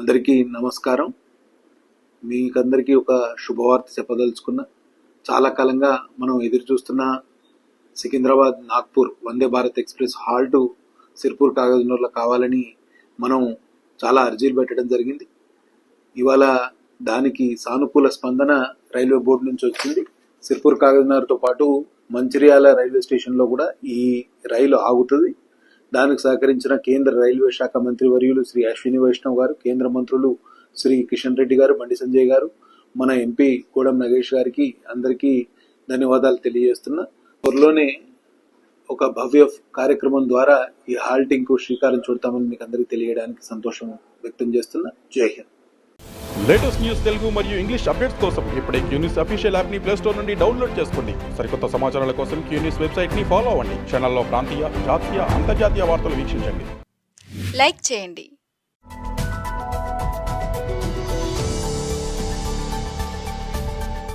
అందరికీ నమస్కారం. మీకందరికీ ఒక శుభవార్త చెప్పదలుచుకున్నా. చాలా కాలంగా మనం ఎదురు చూస్తున్న సికింద్రాబాద్ నాగ్పూర్ వందే భారత్ ఎక్స్ప్రెస్ హాల్టు సిర్పూర్ కాగజ్నగర్లో కావాలని మనం చాలా అర్జీలు పెట్టడం జరిగింది. ఇవాళ దానికి సానుకూల స్పందన రైల్వే బోర్డు నుంచి వచ్చింది. సిర్పూర్ కాగజ్నగర్తో పాటు మంచిర్యాల రైల్వే స్టేషన్లో కూడా ఈ రైలు ఆగుతుంది. దానికి సహకరించిన కేంద్ర రైల్వే శాఖ మంత్రి వర్యులు శ్రీ అశ్విని వైష్ణవ్ గారు, కేంద్ర మంత్రులు శ్రీ కిషన్ రెడ్డి గారు, బండి సంజయ్ గారు, మన ఎంపీ కోడం నగేష్ గారికి అందరికీ ధన్యవాదాలు తెలియజేస్తున్నా. త్వరలోనే ఒక భవ్య కార్యక్రమం ద్వారా ఈ హాల్టింగ్ కు శ్రీకారం చుడతామని మీకు అందరికీ తెలియడానికి సంతోషం వ్యక్తం చేస్తున్నా. జై హింద్. లేటెస్ట్ న్యూస్ తెలుగు మరియు ఇంగ్లీష్ అప్డేట్స్ కోసం ఇప్పుడే క్యూన్యూస్ అఫీషియల్ యాప్ ని ప్లే స్టోర్ నుండి డౌన్లోడ్ చేసుకోండి. సరికొత్త సమాచారాల కోసం క్యూన్యూస్ వెబ్సైట్ ని ఫాలో అవ్వండి. ఛానల్లో ప్రాంతీయ, జాతీయ, అంతర్జాతీయ వార్తలు వీక్షించండి. లైక్ చేయండి,